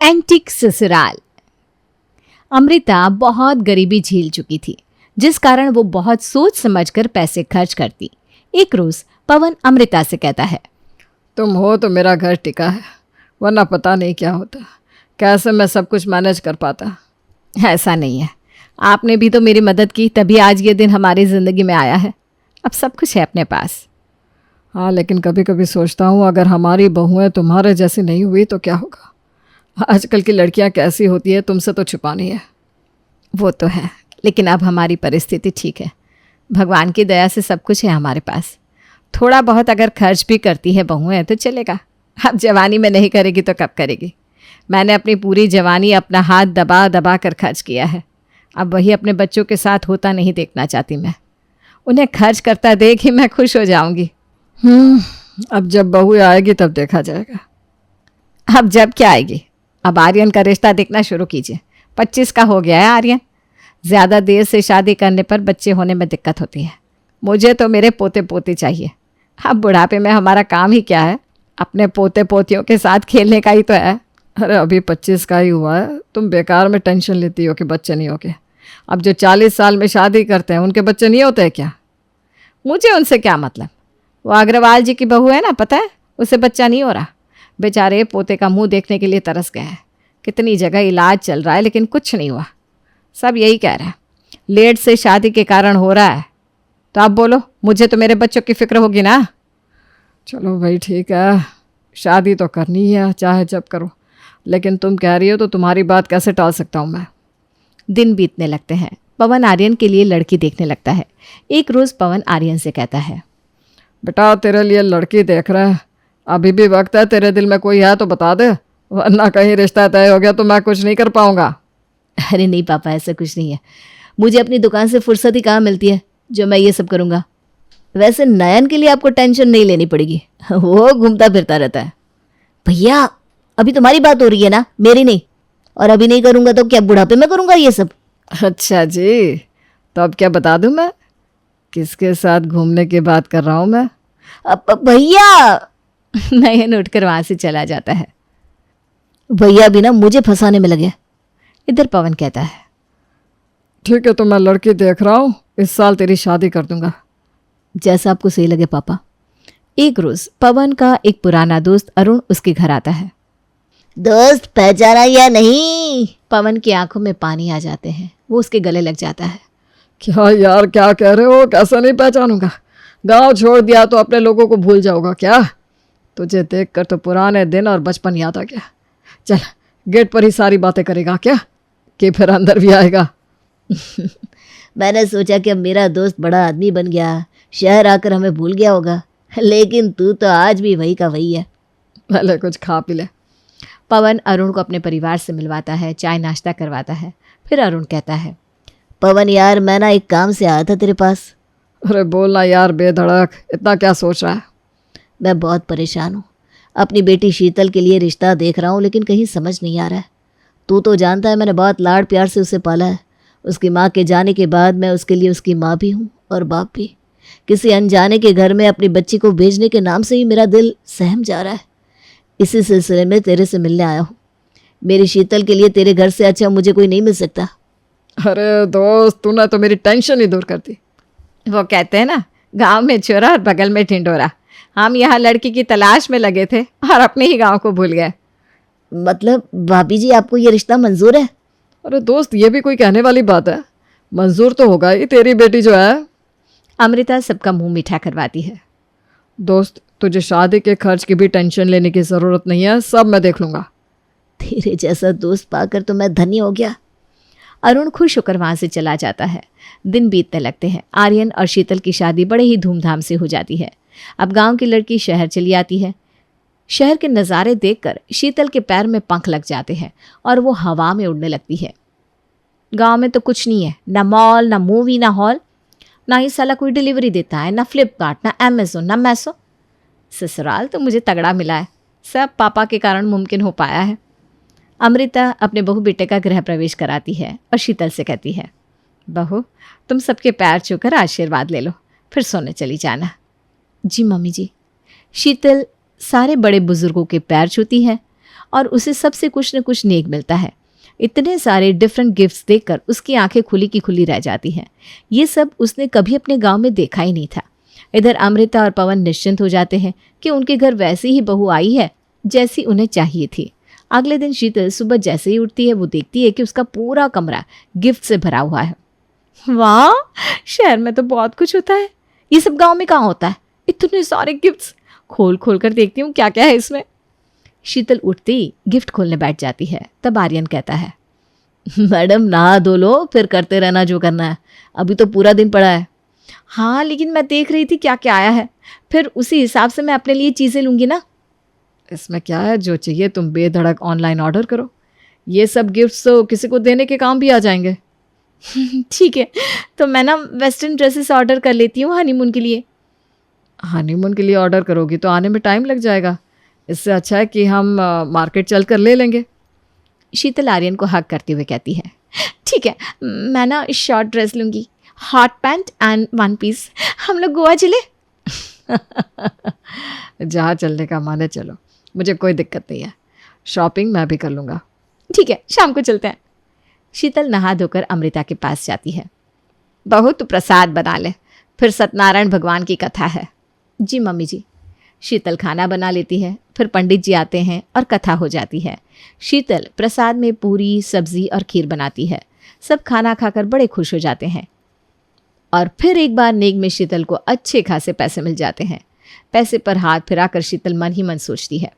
Antique ससुराल। अमृता बहुत गरीबी झेल चुकी थी, जिस कारण वो बहुत सोच समझकर पैसे खर्च करती। एक रोज पवन अमृता से कहता है, तुम हो तो मेरा घर टिका है, वरना पता नहीं क्या होता, कैसे मैं सब कुछ मैनेज कर पाता। ऐसा नहीं है, आपने भी तो मेरी मदद की, तभी आज ये दिन हमारी ज़िंदगी में आया है। अब सब कुछ है अपने पास। हाँ, लेकिन कभी कभी सोचता हूँ अगर हमारी बहुएं तुम्हारे जैसी नहीं हुई तो क्या होगा। आजकल की लड़कियाँ कैसी होती है तुमसे तो छुपानी है। वो तो है, लेकिन अब हमारी परिस्थिति ठीक है। भगवान की दया से सब कुछ है हमारे पास। थोड़ा बहुत अगर खर्च भी करती है बहुएं तो चलेगा। अब जवानी में नहीं करेगी तो कब करेगी। मैंने अपनी पूरी जवानी अपना हाथ दबा दबा कर खर्च किया है। अब वही अपने बच्चों के साथ होता नहीं देखना चाहती मैं। उन्हें खर्च करता देख ही मैं खुश हो जाऊंगी। अब जब बहू आएगी तब देखा जाएगा। अब जब क्या आएगी, अब आर्यन का रिश्ता देखना शुरू कीजिए। 25 का हो गया है आर्यन। ज़्यादा देर से शादी करने पर बच्चे होने में दिक्कत होती है। मुझे तो मेरे पोते पोती चाहिए। अब बुढ़ापे में हमारा काम ही क्या है, अपने पोते पोतियों के साथ खेलने का ही तो है। अरे अभी 25 का ही हुआ है, तुम बेकार में टेंशन लेती हो कि बच्चे नहीं होके। अब जो 40 साल में शादी करते हैं उनके बच्चे नहीं होते हैं क्या? मुझे उनसे क्या मतलब। वो अग्रवाल जी की बहू है ना, पता है, उसे बच्चा नहीं हो रहा। बेचारे पोते का मुंह देखने के लिए तरस गए हैं। कितनी जगह इलाज चल रहा है लेकिन कुछ नहीं हुआ। सब यही कह रहे हैं लेट से शादी के कारण हो रहा है। तो आप बोलो, मुझे तो मेरे बच्चों की फिक्र होगी ना। चलो भाई ठीक है, शादी तो करनी है चाहे जब करो, लेकिन तुम कह रही हो तो तुम्हारी बात कैसे टाल सकता हूँ मैं। दिन बीतने लगते हैं। पवन आर्यन के लिए लड़की देखने लगता है। एक रोज़ पवन आर्यन से कहता है, बेटा तेरे लिए लड़की देख रहे हैं, अभी भी वक्त है, तेरे दिल में कोई है तो बता दे, वरना कहीं रिश्ता तय हो गया तो मैं कुछ नहीं कर पाऊंगा। अरे नहीं पापा, ऐसा कुछ नहीं है। मुझे अपनी दुकान से फुर्सत ही कहाँ मिलती है जो मैं ये सब करूँगा। वैसे नयन के लिए आपको टेंशन नहीं लेनी पड़ेगी, वो घूमता फिरता रहता है। भैया अभी तुम्हारी बात हो रही है ना, मेरी नहीं। और अभी नहीं करूँगा तो क्या बुढ़ापे में करूँगा ये सब? अच्छा जी, तो अब क्या बता दूं मैं किसके साथ घूमने की बात कर रहा हूँ मैं? भैया नयन उठकर वहाँ से चला जाता है। भैया भी ना मुझे फंसाने में लगे। इधर पवन कहता है, ठीक है तो मैं लड़की देख रहा हूँ, इस साल तेरी शादी कर दूंगा। जैसा आपको सही लगे पापा। एक रोज पवन का एक पुराना दोस्त अरुण उसके घर आता है। दोस्त पहचाना या नहीं? पवन की आंखों में पानी आ जाते हैं। वो उसके गले लग जाता है। क्या यार क्या कह रहे हो, कैसा नहीं पहचानूंगा? गांव छोड़ दिया तो अपने लोगों को भूल जाओगा क्या? तुझे देखकर तो पुराने दिन और बचपन याद आ गया। चल गेट पर ही सारी बातें करेगा क्या कि फिर अंदर भी आएगा? मैंने सोचा कि अब मेरा दोस्त बड़ा आदमी बन गया, शहर आकर हमें भूल गया होगा, लेकिन तू तो आज भी वही का वही है। पहले कुछ खा पी ले। पवन अरुण को अपने परिवार से मिलवाता है, चाय नाश्ता करवाता है। फिर अरुण कहता है, पवन यार मैं ना एक काम से आया था तेरे पास। अरे बोलना यार बेधड़क, इतना क्या सोच रहा है? मैं बहुत परेशान हूँ। अपनी बेटी शीतल के लिए रिश्ता देख रहा हूँ लेकिन कहीं समझ नहीं आ रहा है। तू तो जानता है मैंने बहुत लाड़ प्यार से उसे पाला है। उसकी माँ के जाने के बाद मैं उसके लिए उसकी माँ भी हूँ और बाप भी। किसी अनजाने के घर में अपनी बच्ची को भेजने के नाम से ही मेरा दिल सहम जा रहा है। इसी सिलसिले में तेरे से मिलने आया हूँ। मेरी शीतल के लिए तेरे घर से अच्छा मुझे कोई नहीं मिल सकता। अरे दोस्त तूने तो मेरी टेंशन ही दूर कर दी। वो कहते हैं ना, गांव में चोरा और बगल में ढिंढोरा। हम यहाँ लड़की की तलाश में लगे थे और अपने ही गांव को भूल गए। मतलब भाभी जी आपको ये रिश्ता मंजूर है? अरे दोस्त ये भी कोई कहने वाली बात है? मंजूर तो होगा ही, तेरी बेटी जो है। अमृता सबका मुंह मीठा करवाती है। दोस्त तुझे शादी के खर्च की भी टेंशन लेने की ज़रूरत नहीं है, सब मैं देख लूँगा। तेरे जैसा दोस्त पाकर तो मैं धन्य हो गया। अरुण खुश होकर वहाँ से चला जाता है। दिन बीतने लगते हैं। आर्यन और शीतल की शादी बड़े ही धूमधाम से हो जाती है। अब गांव की लड़की शहर चली आती है। शहर के नज़ारे देखकर शीतल के पैर में पंख लग जाते हैं और वो हवा में उड़ने लगती है। गांव में तो कुछ नहीं है, ना मॉल, ना मूवी, ना हॉल, ना ही साला कोई डिलीवरी देता है, ना फ्लिपकार्ट, ना अमेज़ोन, ना मैसो। ससुराल तो मुझे तगड़ा मिला है। सब पापा के कारण मुमकिन हो पाया है। अमृता अपने बहू बेटे का गृह प्रवेश कराती है और शीतल से कहती है, बहू तुम सबके पैर छूकर आशीर्वाद ले लो, फिर सोने चली जाना। जी मम्मी जी। शीतल सारे बड़े बुजुर्गों के पैर छूती है और उसे सबसे कुछ न कुछ नेक मिलता है। इतने सारे डिफरेंट गिफ्ट्स देखकर उसकी आंखें खुली की खुली रह जाती हैं। ये सब उसने कभी अपने गांव में देखा ही नहीं था। इधर अमृता और पवन निश्चिंत हो जाते हैं कि उनके घर वैसी ही बहू आई है जैसी उन्हें चाहिए थी। अगले दिन शीतल सुबह जैसे ही उठती है वो देखती है कि उसका पूरा कमरा गिफ्ट से भरा हुआ है। वाह, शहर में तो बहुत कुछ होता है, ये सब गांव में कहाँ होता है? इतने सारे गिफ्ट्स, खोल खोल कर देखती हूँ क्या क्या है इसमें। शीतल उठती गिफ्ट खोलने बैठ जाती है। तब आर्यन कहता है, मैडम नहा धो लो, फिर करते रहना जो करना है, अभी तो पूरा दिन पड़ा है। हाँ, लेकिन मैं देख रही थी क्या क्या आया है, फिर उसी हिसाब से मैं अपने लिए चीज़ें लूँगी ना। इसमें क्या है, जो चाहिए तुम बेधड़क ऑनलाइन ऑर्डर करो। ये सब गिफ्ट्स तो किसी को देने के काम भी आ जाएंगे। ठीक है, तो मैं ना वेस्टर्न ड्रेसेस ऑर्डर कर लेती हूँ हनीमून के लिए। हनीमून के लिए ऑर्डर करोगी तो आने में टाइम लग जाएगा, इससे अच्छा है कि हम मार्केट चल कर ले लेंगे। शीतल आर्यन को हक करते हुए कहती है, ठीक है, मैं ना शॉर्ट ड्रेस लूँगी, hot pant and one piece. हम लोग गोवा चले? जहाँ चलने का मन है चलो, मुझे कोई दिक्कत नहीं है, शॉपिंग मैं भी कर लूँगा। ठीक है, शाम को चलते हैं। शीतल नहा धोकर अमृता के पास जाती है। बहू तू प्रसाद बना ले, फिर सत्यनारायण भगवान की कथा है। जी मम्मी जी। शीतल खाना बना लेती है, फिर पंडित जी आते हैं और कथा हो जाती है। शीतल प्रसाद में पूरी, सब्जी और खीर बनाती है। सब खाना खाकर बड़े खुश हो जाते हैं। और फिर एक बार नेक में शीतल को अच्छे खासे पैसे मिल जाते हैं। पैसे पर हाथ फिराकर शीतल मन ही मन सोचती है,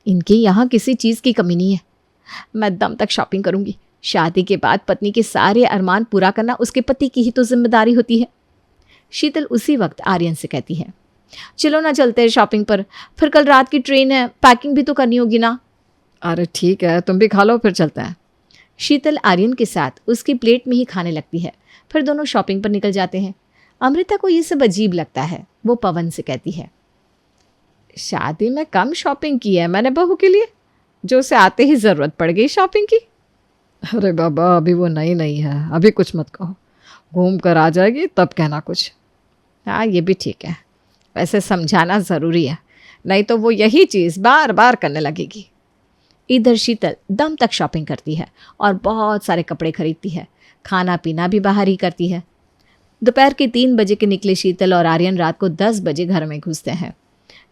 इनके यहाँ किसी चीज़ की कमी नहीं है, मैं दम तक शॉपिंग करूँगी। शादी के बाद पत्नी के सारे अरमान पूरा करना उसके पति की ही तो जिम्मेदारी होती है। शीतल उसी वक्त आर्यन से कहती है, चलो ना चलते हैं शॉपिंग पर, फिर कल रात की ट्रेन है, पैकिंग भी तो करनी होगी ना। अरे ठीक है, तुम भी खा लो, फिर चलते हैं। शीतल आर्यन के साथ उसकी प्लेट में ही खाने लगती है। फिर दोनों शॉपिंग पर निकल जाते हैं। अमृता को ये सब अजीब लगता है। वो पवन से कहती है, शादी में कम शॉपिंग की है मैंने बहू के लिए, जो उसे आते ही ज़रूरत पड़ गई शॉपिंग की। अरे बाबा, अभी वो नई है, अभी कुछ मत कहो, घूम कर आ जाएगी तब कहना कुछ। हाँ, ये भी ठीक है, वैसे समझाना ज़रूरी है, नहीं तो वो यही चीज़ बार बार करने लगेगी। इधर शीतल दम तक शॉपिंग करती है और बहुत सारे कपड़े खरीदती है। खाना पीना भी बाहर ही करती है। दोपहर के 3 बजे के निकले शीतल और आर्यन रात को 10 बजे घर में घुसते हैं।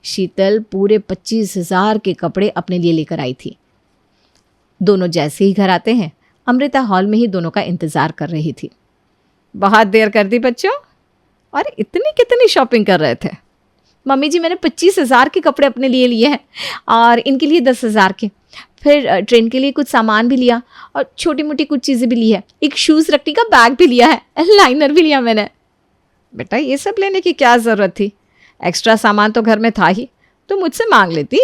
शीतल पूरे 25,000 के कपड़े अपने लिए लेकर आई थी। दोनों जैसे ही घर आते हैं, अमृता हॉल में ही दोनों का इंतज़ार कर रही थी। बहुत देर कर दी बच्चों, और इतनी कितनी शॉपिंग कर रहे थे? मम्मी जी, मैंने 25,000 के कपड़े अपने लिए लिए हैं और इनके लिए 10,000 के, फिर ट्रेन के लिए कुछ सामान भी लिया और छोटी मोटी कुछ चीज़ें भी ली है, एक शूज़ रखने का बैग भी लिया है, लाइनर भी लिया मैंने। बेटा, ये सब लेने की क्या ज़रूरत थी? एक्स्ट्रा सामान तो घर में था ही, तो मुझसे मांग लेती।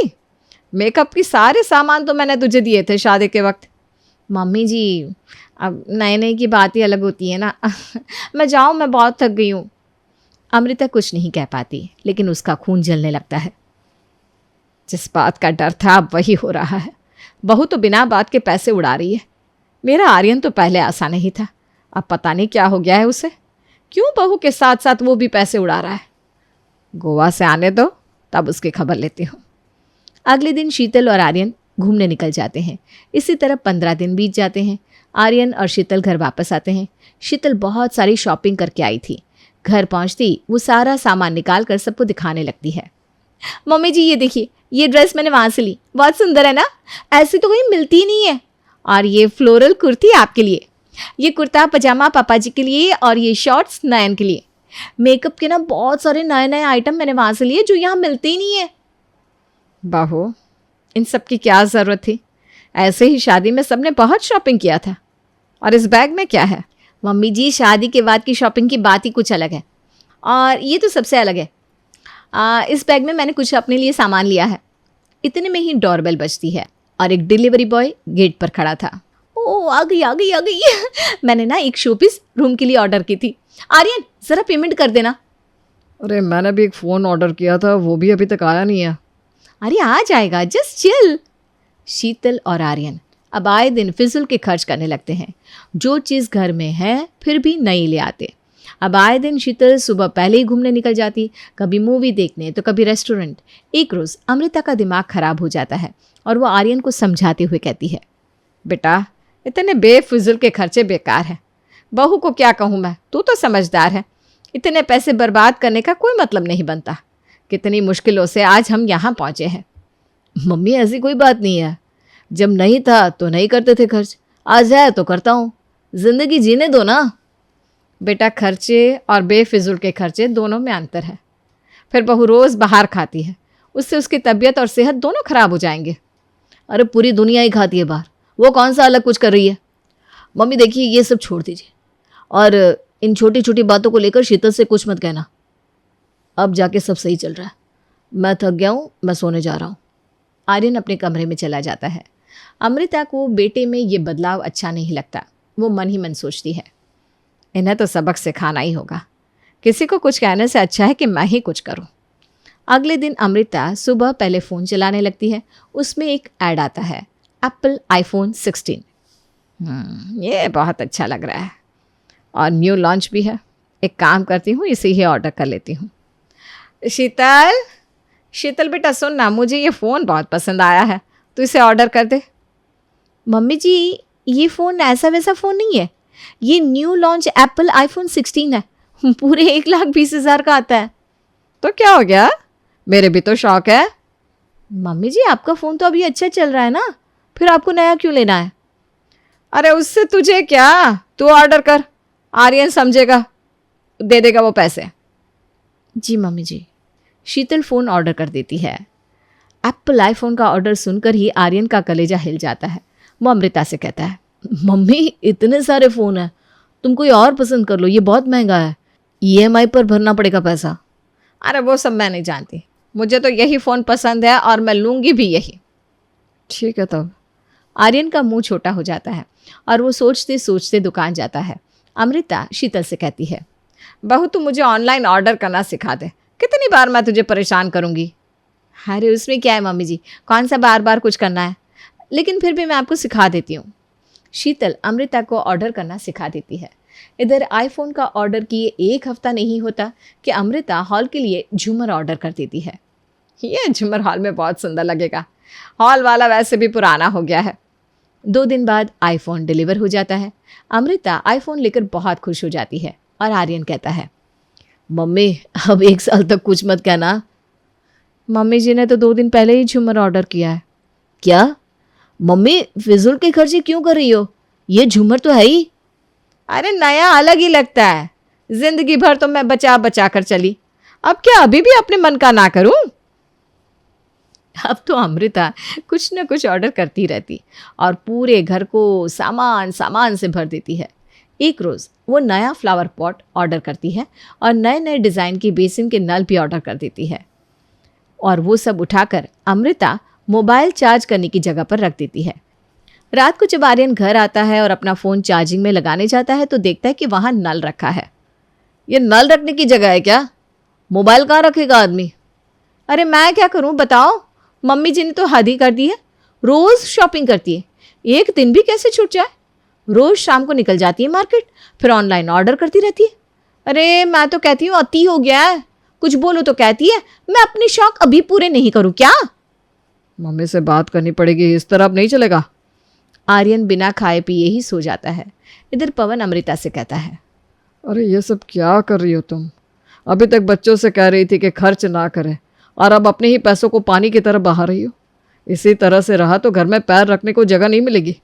मेकअप के सारे सामान तो मैंने तुझे दिए थे शादी के वक्त। मम्मी जी, अब नए नए की बात ही अलग होती है ना। मैं जाऊँ, मैं बहुत थक गई हूँ। अमृता कुछ नहीं कह पाती, लेकिन उसका खून जलने लगता है। जिस बात का डर था अब वही हो रहा है। बहू तो बिना बात के पैसे उड़ा रही है। मेरा आर्यन तो पहले ऐसा नहीं था, अब पता नहीं क्या हो गया है उसे, क्यों बहू के साथ साथ वो भी पैसे उड़ा रहा है। गोवा से आने दो, तब उसकी खबर लेती हूँ। अगले दिन शीतल और आर्यन घूमने निकल जाते हैं। इसी तरह 15 दिन बीत जाते हैं। आर्यन और शीतल घर वापस आते हैं। शीतल बहुत सारी शॉपिंग करके आई थी। घर पहुंचती वो सारा सामान निकाल कर सबको दिखाने लगती है। मम्मी जी, ये देखिए, ये ड्रेस मैंने वहाँ से ली, बहुत सुंदर है ना, ऐसी तो कहीं मिलती ही नहीं है। और ये फ्लोरल कुर्ती आपके लिए, ये कुर्ता पजामा पापा जी के लिए, और ये शॉर्ट्स नयन के लिए। मेकअप के ना बहुत सारे नए नए आइटम मैंने वहाँ से लिए जो यहाँ मिलते ही नहीं है। बहू, इन सब की क्या ज़रूरत थी? ऐसे ही शादी में सबने बहुत शॉपिंग किया था। और इस बैग में क्या है? मम्मी जी, शादी के बाद की शॉपिंग की बात ही कुछ अलग है, और ये तो सबसे अलग है। इस बैग में मैंने कुछ अपने लिए सामान लिया है। इतने में ही डोरबेल बजती है और एक डिलीवरी बॉय गेट पर खड़ा था। ओ, आ गई आ गई आ गई। मैंने ना एक शोपीस रूम के लिए ऑर्डर की थी। आर्यन, ज़रा पेमेंट कर देना। अरे मैंने भी एक फ़ोन ऑर्डर किया था, वो भी अभी तक आया नहीं है। अरे आ जाएगा, जस्ट चिल। शीतल और आर्यन अब आए दिन फिजूल के खर्च करने लगते हैं। जो चीज़ घर में है फिर भी नहीं ले आते। अब आए दिन शीतल सुबह पहले ही घूमने निकल जाती, कभी मूवी देखने तो कभी रेस्टोरेंट। एक रोज़ अमृता का दिमाग खराब हो जाता है और वो आर्यन को समझाते हुए कहती है, बेटा इतने बेफिजुल के खर्चे बेकार हैं। बहू को क्या कहूँ मैं, तू तो समझदार है। इतने पैसे बर्बाद करने का कोई मतलब नहीं बनता। कितनी मुश्किलों से आज हम यहाँ पहुँचे हैं। मम्मी ऐसी कोई बात नहीं है, जब नहीं था तो नहीं करते थे खर्च, आज है तो करता हूँ, जिंदगी जीने दो ना। बेटा खर्चे और बेफिजुल के खर्चे दोनों में अंतर है। फिर बहू रोज़ बाहर खाती है, उससे उसकी तबीयत और सेहत दोनों खराब हो जाएंगे। अरे पूरी दुनिया ही खाती है बाहर, वो कौन सा अलग कुछ कर रही है। मम्मी देखिए ये सब छोड़ दीजिए और इन छोटी छोटी बातों को लेकर शीतल से कुछ मत कहना। अब जाके सब सही चल रहा है, मैं थक गया हूँ, मैं सोने जा रहा हूँ। आर्यन अपने कमरे में चला जाता है। अमृता को बेटे में ये बदलाव अच्छा नहीं लगता। वो मन ही मन सोचती है, इन्हें तो सबक सिखाना ही होगा। किसी को कुछ कहने से अच्छा है कि मैं ही कुछ करूं। अगले दिन अमृता सुबह पहले फ़ोन चलाने लगती है। उसमें एक ऐड आता है, एप्पल आईफोन 16। ये बहुत अच्छा लग रहा है और न्यू लॉन्च भी है। एक काम करती हूँ, इसे ही ऑर्डर कर लेती हूँ। शीतल बेटा सुन ना, मुझे ये फ़ोन बहुत पसंद आया है, तो इसे ऑर्डर कर दे। मम्मी जी ये फ़ोन ऐसा वैसा फ़ोन नहीं है, ये न्यू लॉन्च एप्पल आईफोन 16 है, पूरे 1,20,000 का आता है। तो क्या हो गया, मेरे भी तो शौक है। मम्मी जी आपका फ़ोन तो अभी अच्छा चल रहा है ना, फिर आपको नया क्यों लेना है। अरे उससे तुझे क्या, तू ऑर्डर कर, आर्यन समझेगा, दे देगा वो पैसे। जी मम्मी जी। शीतल फ़ोन ऑर्डर कर देती है। एप्पल आईफोन का ऑर्डर सुनकर ही आर्यन का कलेजा हिल जाता है। वो अमृता से कहता है, मम्मी इतने सारे फ़ोन हैं, तुम कोई और पसंद कर लो, ये बहुत महंगा है, EMI पर भरना पड़ेगा पैसा। अरे वो सब मैं नहीं जानती, मुझे तो यही फ़ोन पसंद है और मैं लूँगी भी यही। ठीक है तब। आर्यन का मुंह छोटा हो जाता है और वो सोचते सोचते दुकान जाता है। अमृता शीतल से कहती है, बहू तू मुझे ऑनलाइन ऑर्डर करना सिखा दे, कितनी बार मैं तुझे परेशान करूँगी। अरे उसमें क्या है मम्मी जी, कौन सा बार बार कुछ करना है, लेकिन फिर भी मैं आपको सिखा देती हूँ। शीतल अमृता को ऑर्डर करना सिखा देती है। इधर आईफोन का ऑर्डर किए 1 हफ्ता नहीं होता कि अमृता हॉल के लिए झूमर ऑर्डर कर देती है। ये झूमर हॉल में बहुत सुंदर लगेगा, हॉल वाला वैसे भी पुराना हो गया है। 2 दिन बाद आईफोन डिलीवर हो जाता है। अमृता आईफोन लेकर बहुत खुश हो जाती है और आर्यन कहता है, मम्मी अब 1 साल तक कुछ मत कहना। मम्मी जी ने तो 2 दिन पहले ही झूमर ऑर्डर किया है। क्या मम्मी, फिजूल के खर्चे क्यों कर रही हो, ये झूमर तो है ही। अरे नया अलग ही लगता है, जिंदगी भर तो मैं बचा बचा कर चली, अब क्या अभी भी अपने मन का ना करूं। अब तो अमृता कुछ न कुछ ऑर्डर करती रहती और पूरे घर को सामान सामान से भर देती है। एक रोज़ वो नया फ्लावर पॉट ऑर्डर करती है और नए नए डिज़ाइन की बेसिन के नल भी ऑर्डर कर देती है और वो सब उठाकर अमृता मोबाइल चार्ज करने की जगह पर रख देती है। रात को जब आर्यन घर आता है और अपना फ़ोन चार्जिंग में लगाने जाता है तो देखता है कि वहाँ नल रखा है। ये नल रखने की जगह है क्या, मोबाइल कहाँ रखेगा आदमी। अरे मैं क्या करूँ बताओ, मम्मी जी ने तो हद ही कर दी है, रोज़ शॉपिंग करती है, एक दिन भी कैसे छूट जाए। रोज़ शाम को निकल जाती है मार्केट, फिर ऑनलाइन ऑर्डर करती रहती है। अरे मैं तो कहती हूँ अति हो गया है, कुछ बोलो तो कहती है मैं अपने शौक अभी पूरे नहीं करूँ क्या। मम्मी से बात करनी पड़ेगी, इस तरह अब नहीं चलेगा। आर्यन बिना खाए पिए ही सो जाता है। इधर पवन अमृता से कहता है, अरे ये सब क्या कर रही हो तुम, अभी तक बच्चों से कह रही थी कि खर्च ना करें और अब अपने ही पैसों को पानी की तरह बहा रही हो। इसी तरह से रहा तो घर में पैर रखने को जगह नहीं मिलेगी,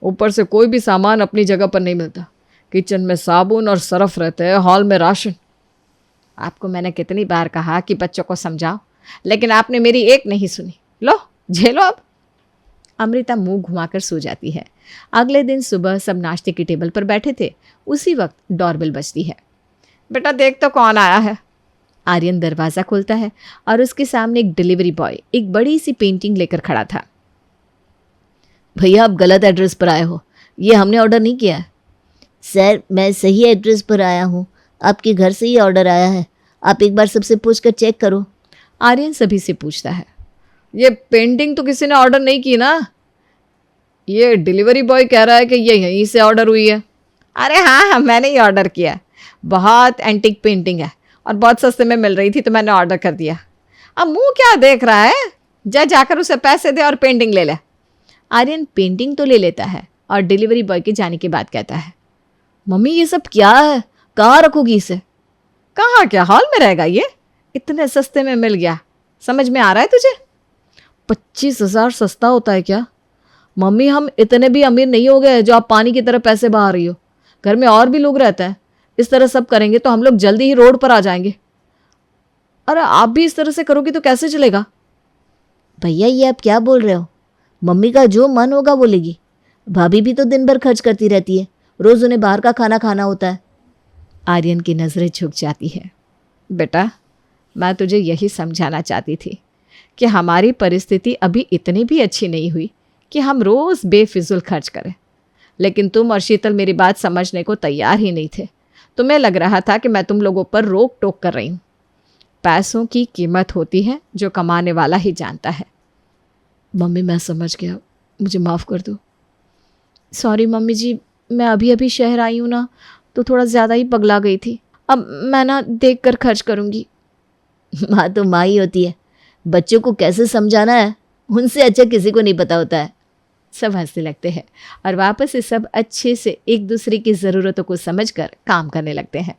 ऊपर से कोई भी सामान अपनी जगह पर नहीं मिलता। किचन में साबुन और सरफ रहते हैं, हॉल में राशन। आपको मैंने कितनी बार कहा कि बच्चों को समझाओ, लेकिन आपने मेरी एक नहीं सुनी। लो झेलो अब। अमृता मुंह घुमाकर सो जाती है। अगले दिन सुबह सब नाश्ते की टेबल पर बैठे थे, उसी वक्त डोरबेल बजती है। बेटा देख तो कौन आया है। आर्यन दरवाज़ा खोलता है और उसके सामने एक डिलीवरी बॉय एक बड़ी सी पेंटिंग लेकर खड़ा था। भैया आप गलत एड्रेस पर आए हो, ये हमने ऑर्डर नहीं किया है। सर मैं सही एड्रेस पर आया हूँ, आपके घर से ही ऑर्डर आया है, आप एक बार सबसे पूछकर चेक करो। आर्यन सभी से पूछता है, ये पेंटिंग तो किसी ने ऑर्डर नहीं की ना, ये डिलीवरी बॉय कह रहा है कि ये यहीं से ऑर्डर हुई है। अरे हाँ मैंने ही ऑर्डर किया, बहुत एंटीक पेंटिंग है और बहुत सस्ते में मिल रही थी तो मैंने ऑर्डर कर दिया। अब मुंह क्या देख रहा है, जाकर उसे पैसे दे और पेंटिंग ले ले। आर्यन पेंटिंग तो ले लेता है और डिलीवरी बॉय के जाने के बाद कहता है, मम्मी ये सब क्या है, कहाँ रखोगी इसे? कहाँ, क्या हॉल में रहेगा ये? इतने सस्ते में मिल गया, समझ में आ रहा है तुझे? 25,000 सस्ता होता है क्या? मम्मी हम इतने भी अमीर नहीं हो गए जो आप पानी की तरह पैसे बहा रही हो। घर में और भी लोग रहते हैं, इस तरह सब करेंगे तो हम लोग जल्दी ही रोड पर आ जाएंगे। अरे आप भी इस तरह से करोगी तो कैसे चलेगा? भैया ये आप क्या बोल रहे हो? मम्मी का जो मन होगा बोलेगी। भाभी भी तो दिन भर खर्च करती रहती है, रोज उन्हें बाहर का खाना खाना होता है। आर्यन की नज़रें झुक जाती है। बेटा, मैं तुझे यही समझाना चाहती थी कि हमारी परिस्थिति अभी इतनी भी अच्छी नहीं हुई कि हम रोज़ बेफिजुल खर्च करें, लेकिन तुम और शीतल मेरी बात समझने को तैयार ही नहीं थे। तुम्हें लग रहा था कि मैं तुम लोगों पर रोक टोक कर रही हूँ। पैसों की कीमत होती है जो कमाने वाला ही जानता है। मम्मी मैं समझ गया, मुझे माफ़ कर दो। सॉरी मम्मी जी, मैं अभी अभी शहर आई हूँ ना, तो थोड़ा ज़्यादा ही पगला गई थी। अब मैं ना देख कर खर्च करूँगी। माँ तो माँ ही होती है, बच्चों को कैसे समझाना है उनसे अच्छा किसी को नहीं पता होता है। सब हंसने लगते हैं और वापस से सब अच्छे से एक दूसरे की ज़रूरतों को समझकर काम करने लगते हैं।